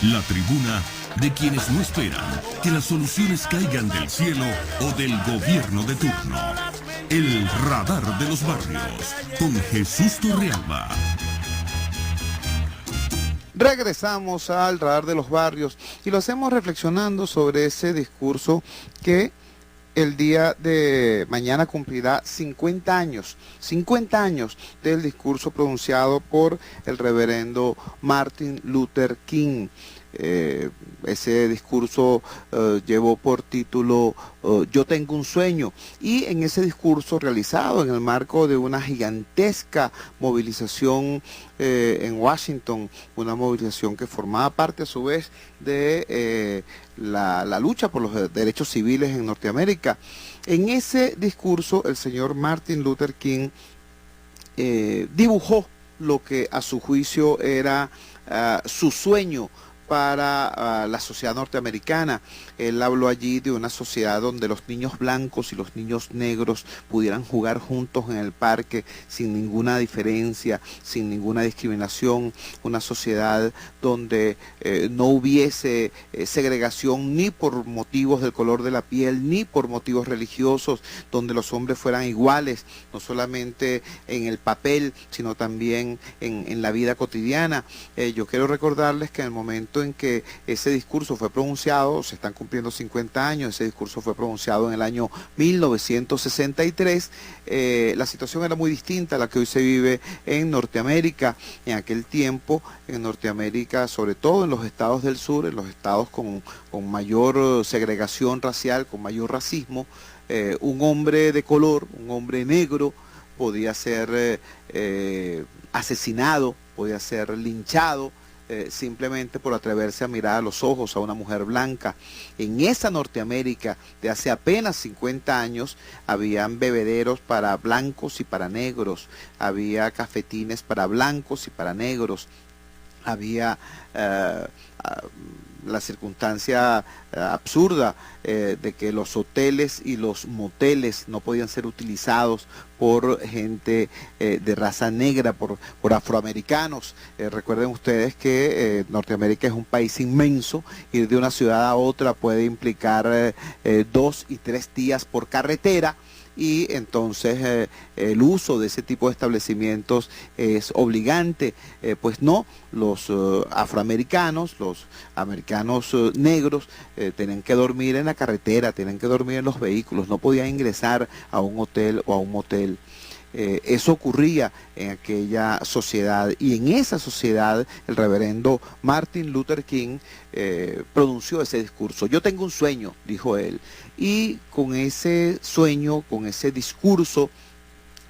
La tribuna de quienes no esperan que las soluciones caigan del cielo o del gobierno de turno. El radar de los barrios, con Jesús Torrealba. Regresamos al radar de los barrios y lo hacemos reflexionando sobre ese discurso que el día de mañana cumplirá 50 años del discurso pronunciado por el reverendo Martin Luther King. Ese discurso llevó por título Yo tengo un sueño, y en ese discurso, realizado en el marco de una gigantesca movilización en Washington, una movilización que formaba parte a su vez de la lucha por los derechos civiles en Norteamérica, en ese discurso el señor Martin Luther King dibujó lo que a su juicio era su sueño para la sociedad norteamericana. Él habló allí de una sociedad donde los niños blancos y los niños negros pudieran jugar juntos en el parque sin ninguna diferencia, sin ninguna discriminación, una sociedad donde no hubiese segregación ni por motivos del color de la piel, ni por motivos religiosos, donde los hombres fueran iguales, no solamente en el papel, sino también en la vida cotidiana. Yo quiero recordarles que en el momento en que ese discurso fue pronunciado, se están cumpliendo 50 años, ese discurso fue pronunciado en el año 1963, la situación era muy distinta a la que hoy se vive en Norteamérica. En aquel tiempo, en Norteamérica, sobre todo en los estados del sur, en los estados con mayor segregación racial, con mayor racismo, un hombre de color, un hombre negro, podía ser asesinado, podía ser linchado, simplemente por atreverse a mirar a los ojos a una mujer blanca. En esa Norteamérica de hace apenas 50 años habían bebederos para blancos y para negros, había cafetines para blancos y para negros, había la circunstancia absurda de que los hoteles y los moteles no podían ser utilizados por gente de raza negra, por afroamericanos. Recuerden ustedes que Norteamérica es un país inmenso, ir de una ciudad a otra puede implicar 2 y 3 días por carretera, y entonces el uso de ese tipo de establecimientos es obligante. Pues no, los afroamericanos, los americanos negros tenían que dormir en la carretera, tenían que dormir en los vehículos, no podían ingresar a un hotel o a un motel. Eso ocurría en aquella sociedad, y en esa sociedad el reverendo Martin Luther King pronunció ese discurso. Yo tengo un sueño, dijo él, y con ese sueño, con ese discurso,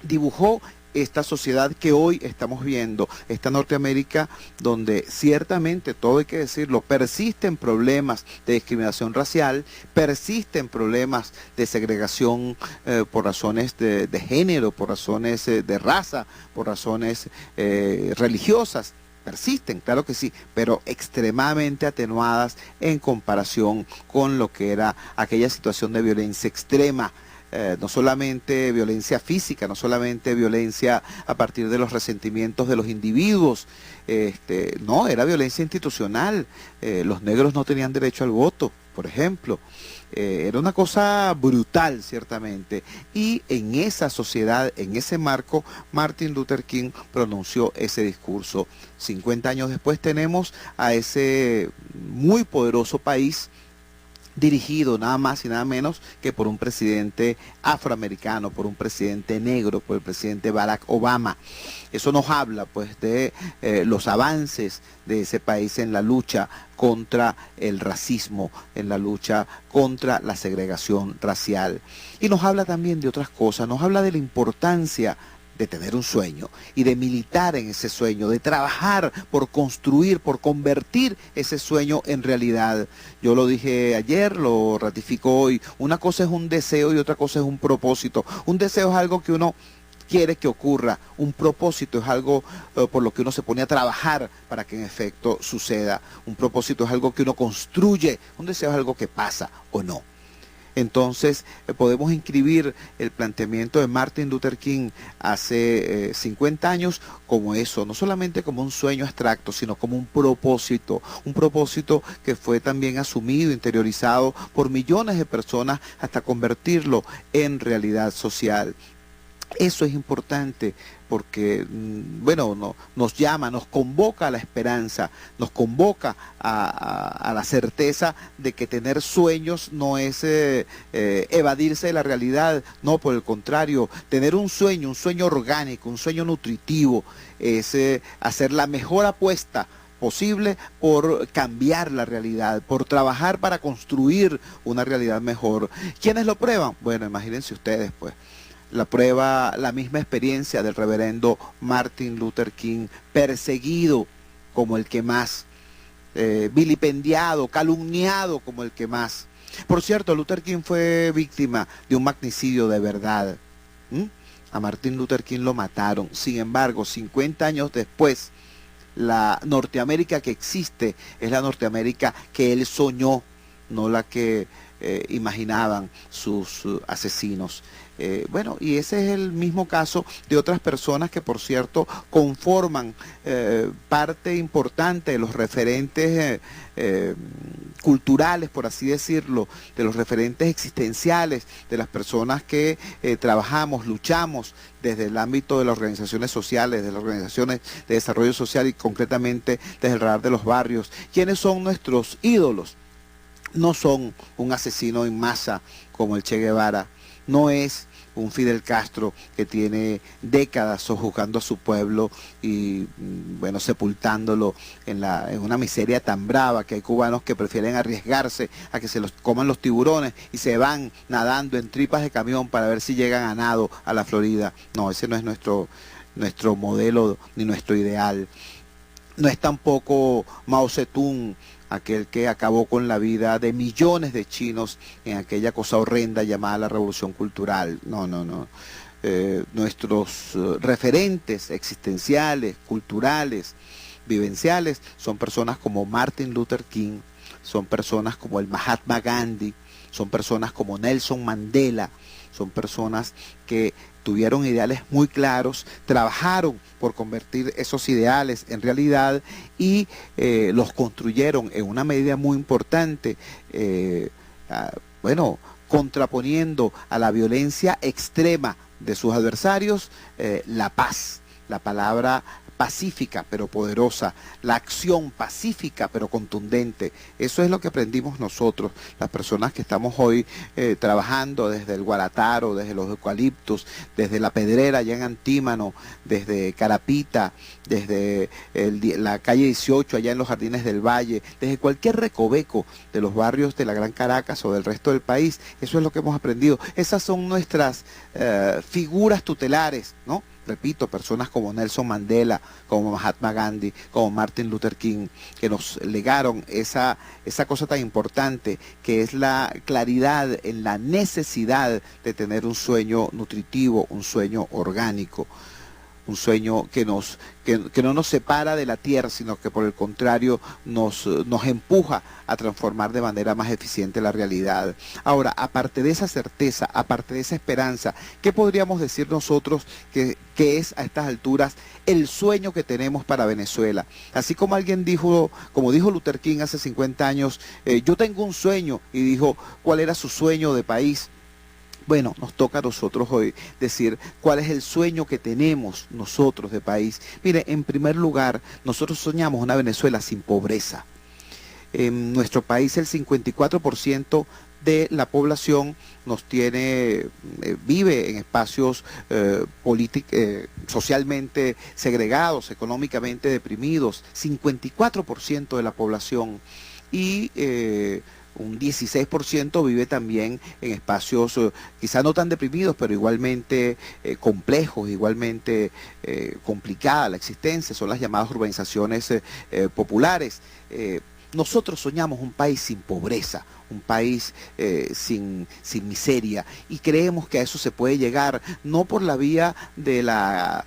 dibujó esta sociedad que hoy estamos viendo, esta Norteamérica donde ciertamente, todo hay que decirlo, persisten problemas de discriminación racial, persisten problemas de segregación por razones de género, por razones de raza, por razones religiosas. Persisten, claro que sí, pero extremadamente atenuadas en comparación con lo que era aquella situación de violencia extrema. No solamente violencia física, no solamente violencia a partir de los resentimientos de los individuos, no, era violencia institucional. Los negros no tenían derecho al voto, por ejemplo. Era una cosa brutal, ciertamente, y en esa sociedad, en ese marco, Martin Luther King pronunció ese discurso. 50 años después tenemos a ese muy poderoso país dirigido nada más y nada menos que por un presidente afroamericano, por un presidente negro, por el presidente Barack Obama. Eso nos habla pues de los avances de ese país en la lucha contra el racismo, en la lucha contra la segregación racial. Y nos habla también de otras cosas, nos habla de la importancia de tener un sueño y de militar en ese sueño, de trabajar por construir, por convertir ese sueño en realidad. Yo lo dije ayer, lo ratifico hoy, una cosa es un deseo y otra cosa es un propósito. Un deseo es algo que uno quiere que ocurra, un propósito es algo por lo que uno se pone a trabajar para que en efecto suceda. Un propósito es algo que uno construye, un deseo es algo que pasa o no. Entonces podemos inscribir el planteamiento de Martin Luther King hace 50 años como eso, no solamente como un sueño abstracto, sino como un propósito que fue también asumido, interiorizado por millones de personas hasta convertirlo en realidad social. Eso es importante porque, bueno, nos llama, nos convoca a la esperanza, nos convoca a la certeza de que tener sueños no es evadirse de la realidad, no, por el contrario, tener un sueño orgánico, un sueño nutritivo, es hacer la mejor apuesta posible por cambiar la realidad, por trabajar para construir una realidad mejor. ¿Quiénes lo prueban? Bueno, imagínense ustedes, pues. La prueba, la misma experiencia del reverendo Martin Luther King, perseguido como el que más, vilipendiado, calumniado como el que más. Por cierto, Luther King fue víctima de un magnicidio de verdad. A Martin Luther King lo mataron. Sin embargo, 50 años después, la Norteamérica que existe es la Norteamérica que él soñó, no la que imaginaban sus asesinos. Bueno, y ese es el mismo caso de otras personas que, por cierto, conforman parte importante de los referentes culturales, por así decirlo, de los referentes existenciales, de las personas que trabajamos, luchamos desde el ámbito de las organizaciones sociales, de las organizaciones de desarrollo social y concretamente desde el radar de los barrios. ¿Quiénes son nuestros ídolos? No son un asesino en masa como el Che Guevara, no es un Fidel Castro que tiene décadas sojuzgando a su pueblo y, bueno, sepultándolo en una miseria tan brava que hay cubanos que prefieren arriesgarse a que se los coman los tiburones y se van nadando en tripas de camión para ver si llegan a nado a la Florida. No, ese no es nuestro modelo ni nuestro ideal. No es tampoco Mao Zedong, aquel que acabó con la vida de millones de chinos en aquella cosa horrenda llamada la Revolución Cultural. No. Nuestros referentes existenciales, culturales, vivenciales, son personas como Martin Luther King, son personas como el Mahatma Gandhi, son personas como Nelson Mandela, son personas que tuvieron ideales muy claros, trabajaron por convertir esos ideales en realidad y los construyeron en una medida muy importante, bueno, contraponiendo a la violencia extrema de sus adversarios, la paz, la palabra pacífica pero poderosa, la acción pacífica pero contundente. Eso es lo que aprendimos nosotros, las personas que estamos hoy trabajando desde el Guarataro, desde los eucaliptos, desde La Pedrera allá en Antímano, desde Carapita, desde la calle 18 allá en los Jardines del Valle, desde cualquier recoveco de los barrios de la Gran Caracas o del resto del país. Eso es lo que hemos aprendido. Esas son nuestras figuras tutelares, ¿no? Repito, personas como Nelson Mandela, como Mahatma Gandhi, como Martin Luther King, que nos legaron esa cosa tan importante que es la claridad en la necesidad de tener un sueño nutritivo, un sueño orgánico, un sueño que no nos separa de la tierra, sino que por el contrario nos empuja a transformar de manera más eficiente la realidad. Ahora, aparte de esa certeza, aparte de esa esperanza, ¿qué podríamos decir nosotros que es a estas alturas el sueño que tenemos para Venezuela? Así como alguien dijo, como dijo Luther King hace 50 años, yo tengo un sueño, y dijo cuál era su sueño de país. Bueno, nos toca a nosotros hoy decir cuál es el sueño que tenemos nosotros de país. Mire, en primer lugar, nosotros soñamos una Venezuela sin pobreza. En nuestro país el 54% de la población vive en espacios socialmente segregados, económicamente deprimidos, 54% de la población. Y un 16% vive también en espacios quizá no tan deprimidos, pero igualmente complejos, igualmente complicada la existencia, son las llamadas urbanizaciones populares. Nosotros soñamos un país sin pobreza, un país sin miseria, y creemos que a eso se puede llegar no por la vía de la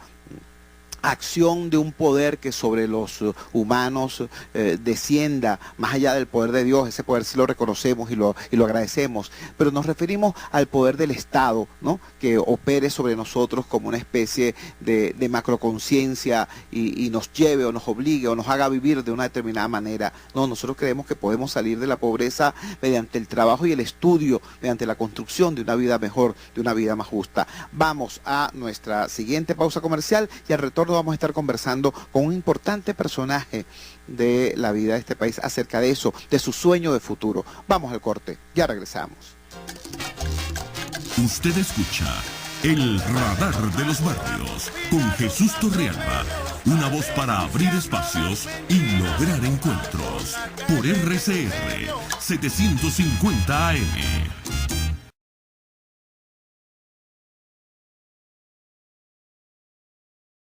acción de un poder que sobre los humanos descienda más allá del poder de Dios. Ese poder sí lo reconocemos y lo agradecemos, pero nos referimos al poder del Estado, ¿no? Que opere sobre nosotros como una especie de macroconciencia y nos lleve o nos obligue o nos haga vivir de una determinada manera. No, nosotros creemos que podemos salir de la pobreza mediante el trabajo y el estudio, mediante la construcción de una vida mejor, de una vida más justa. Vamos a nuestra siguiente pausa comercial y al retorno vamos a estar conversando con un importante personaje de la vida de este país acerca de eso, de su sueño de futuro. Vamos al corte, ya regresamos. Usted escucha El Radar de los Barrios con Jesús Torrealba, una voz para abrir espacios y lograr encuentros por RCR 750 AM.